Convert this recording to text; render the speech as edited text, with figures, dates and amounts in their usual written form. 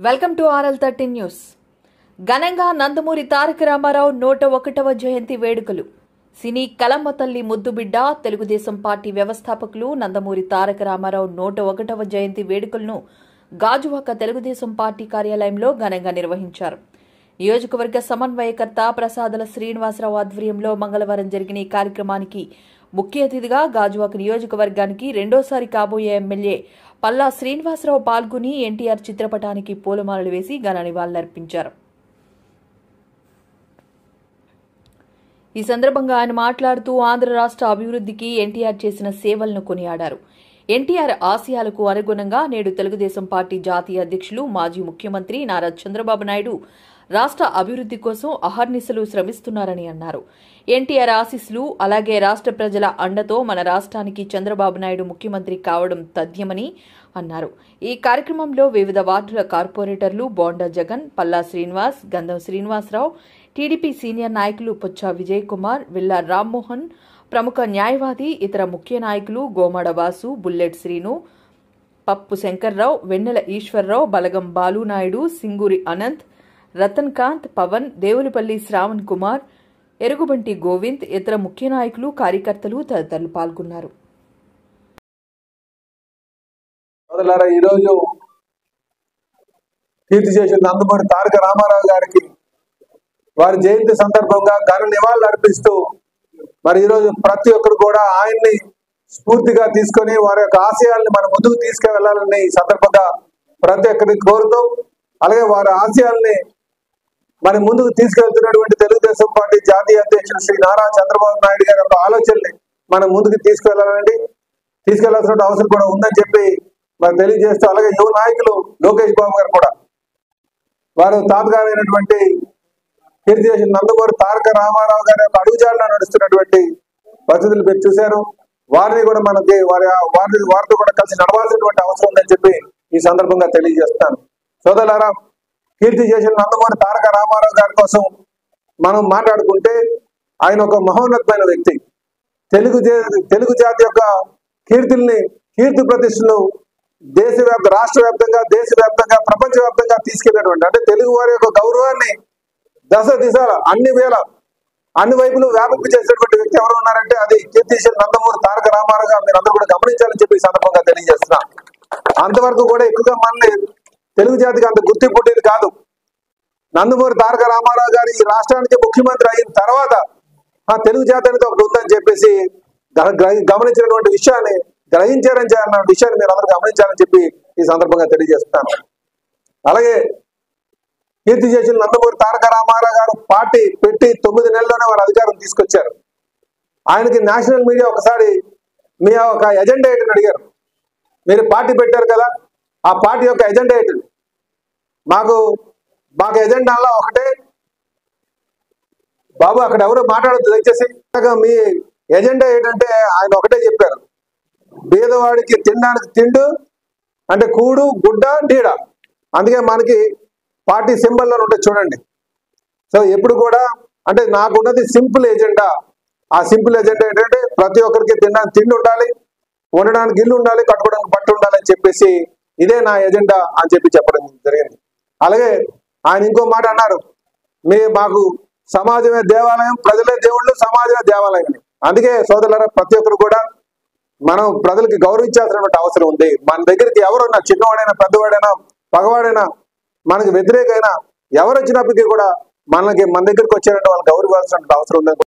Welcome to RL13 news. ఘనంగా నందమూరి తారక రామారావు 101వ జయంతి వేడుకలు. సినీ కలమ్మ తల్లి ముద్దుబిడ్డ తెలుగుదేశం పార్టీ వ్యవస్థాపకులు నందమూరి తారక రామారావు 101వ జయంతి వేడుకలను గాజువాక తెలుగుదేశం పార్టీ కార్యాలయంలో ఘనంగా నిర్వహించారు. నియోజకవర్గ సమన్వయకర్త ప్రసాదల శ్రీనివాసరావు ఆధ్వర్యంలో మంగళవారం జరిగిన ఈ కార్యక్రమానికి ముఖ్య అతిథిగా గాజువాక నియోజకవర్గానికి రెండోసారి కాబోయే ఎమ్మెల్యే పల్లా శ్రీనివాసరావు పాల్గొని ఎన్టీఆర్ చిత్రపటానికి పూలమాలలు వేసి ఘన నివాళులర్పించారు. ఈ సందర్భంగా ఆయన మాట్లాడుతూ ఆంధ్ర రాష్ట్ర అభివృద్ధికి ఎన్టీఆర్ చేసిన సేవలను కొనియాడారు. ఎన్టీఆర్ ఆశయాలకు అనుగుణంగా నేడు తెలుగుదేశం పార్టీ జాతీయ అధ్యక్షులు మాజీ ముఖ్యమంత్రి నారా చంద్రబాబు నాయుడు రాష్ట్ర అభివృద్ధి కోసం అహర్నిశలు శ్రమిస్తున్నారని అన్నారు. ఎన్టీఆర్ ఆశీస్సులు అలాగే రాష్ట్ర ప్రజల అండతో మన రాష్ట్రానికి చంద్రబాబు నాయుడు ముఖ్యమంత్రి కావడం తథ్యమని అన్నారు. ఈ కార్యక్రమంలో వివిధ వార్డుల కార్పొరేటర్లు బోండా జగన్, పల్లా శ్రీనివాస్, గంధం శ్రీనివాసరావు, టీడీపీ సీనియర్ నాయకులు పుచ్చా విజయ్ కుమార్, విల్లా రామ్మోహన్, ప్రముఖ న్యాయవాది, ఇతర ముఖ్య నాయకులు గోమాడ వాసు, బుల్లెట్ శ్రీను, పప్పు శంకర్రావు, వెన్నెల ఈశ్వర్రావు, బలగం బాలునాయుడు, సింగూరి అనంత్, రతన్ కాంత్, పవన్, దేవులపల్లి శ్రావణ్ కుమార్, ఎరుగుబంటి గోవింద్, ఇతర ముఖ్య నాయకులు, కార్యకర్తలు తదితరులు పాల్గొన్నారు. ఈరోజు కీర్తి చేసిన నందమూరి తారక రామారావు గారికి వారి జయంతి సందర్భంగా ఘన నివాళులు అర్పిస్తూ మరి ఈరోజు ప్రతి ఒక్కరు కూడా ఆయన్ని స్ఫూర్తిగా తీసుకొని వారి యొక్క ఆశయాల్ని మన ముందుకు తీసుకువెళ్లాలని ఈ సందర్భంగా ప్రతి ఒక్కరికి కోరుతూ, అలాగే వారి ఆశయాల్ని మన ముందుకు తీసుకెళ్తున్నటువంటి తెలుగుదేశం పార్టీ జాతీయ అధ్యక్షుడు శ్రీ నారా చంద్రబాబు నాయుడు గారి యొక్క ఆలోచనల్ని మనం ముందుకు తీసుకెళ్లాల్సిన అవసరం కూడా ఉందని చెప్పి మరి తెలియజేస్తూ, అలాగే యువ నాయకులు లోకేష్ బాబు గారు కూడా వారు తాతగారైనటువంటి కీర్తి చేసిన నందమూరి తారక రామారావు గారి యొక్క అడుగుజాడలో నడుస్తున్నటువంటి పరిస్థితులు మీరు చూశారు. వారిని కూడా మనకి వారితో కూడా కలిసి నడవాల్సినటువంటి అవసరం ఉందని చెప్పి ఈ సందర్భంగా తెలియజేస్తాను. సోదరులారా, కీర్తి చేసిన నందమూరి తారక రామారావు గారి కోసం మనం మాట్లాడుకుంటే ఆయన ఒక మహోన్నతమైన వ్యక్తి. తెలుగు జాతి యొక్క కీర్తి ప్రతిష్టలు రాష్ట్ర వ్యాప్తంగా, దేశవ్యాప్తంగా, ప్రపంచవ్యాప్తంగా తీసుకెళ్ళినటువంటి, అంటే తెలుగు వారి యొక్క గౌరవాన్ని దశ దిశల అన్ని వైపులు వ్యాపింపు చేసినటువంటి వ్యక్తి ఎవరు ఉన్నారంటే అది కీర్తి చేసిన నందమూరి తారక రామారావు గారు. మీరు అందరూ కూడా గమనించాలని చెప్పి ఈ సందర్భంగా తెలియజేస్తున్నా. అంతవరకు కూడా ఎక్కువగా మనల్ని తెలుగు జాతికి అంత గుర్తింపు ఉండేది కాదు. నందమూరి తారక రామారావు గారు ఈ రాష్ట్రానికి ముఖ్యమంత్రి అయిన తర్వాత తెలుగు జాతి అనేది ఒకటి ఉందని చెప్పేసి గమనించినటువంటి విషయాన్ని గ్రహించారని అన్న విషయాన్ని మీరు అందరూ గమనించాలని చెప్పి ఈ సందర్భంగా తెలియజేస్తున్నాను. అలాగే కీర్తి చేసిన నందమూరి తారక రామారావు గారు పార్టీ పెట్టి 9 నెలల్లోనే వారు అధికారం తీసుకొచ్చారు. ఆయనకి నేషనల్ మీడియా ఒకసారి మీ ఒక ఎజెండా ఏంటని అడిగారు. మీరు పార్టీ పెట్టారు కదా, ఆ పార్టీ యొక్క ఎజెండా ఏంటి? మాకు ఎజెండాలో ఒకటే, బాబు అక్కడ ఎవరు మాట్లాడద్దు దయచేసి, మీ ఎజెండా ఏంటంటే ఆయన ఒకటే చెప్పారు, పేదవాడికి తినడానికి తిండు అంటే కూడు, గుడ్డ, నీడ. అందుకే మనకి పార్టీ సింబల్లో ఉంటుంది చూడండి. సో ఎప్పుడు కూడా అంటే నాకున్నది సింపుల్ ఎజెండా. ఆ సింపుల్ ఎజెండా ఏంటంటే ప్రతి ఒక్కరికి తినడానికి తిండి ఉండాలి, ఉండడానికి ఇల్లు ఉండాలి, కట్టుకోవడానికి బట్ట ఉండాలని చెప్పేసి ఇదే నా ఎజెండా అని చెప్పి చెప్పడం జరిగింది. అలాగే ఆయన ఇంకో మాట అన్నారు, మాకు సమాజమే దేవాలయం, ప్రజలే దేవుళ్ళు, సమాజమే దేవాలయం అని. అందుకే సోదరులారా, ప్రతి ఒక్కరు కూడా మనం ప్రజలకి గౌరవించాల్సినటువంటి అవసరం ఉంది. మన దగ్గరికి ఎవరున్నా, చిన్నవాడైనా, పెద్దవాడైనా, పగవాడైనా, మనకి వ్యతిరేకైనా ఎవరు వచ్చినప్పటికీ కూడా మన దగ్గరికి వచ్చారంటే వాళ్ళు గౌరవించాల్సిన అవసరం ఉంది.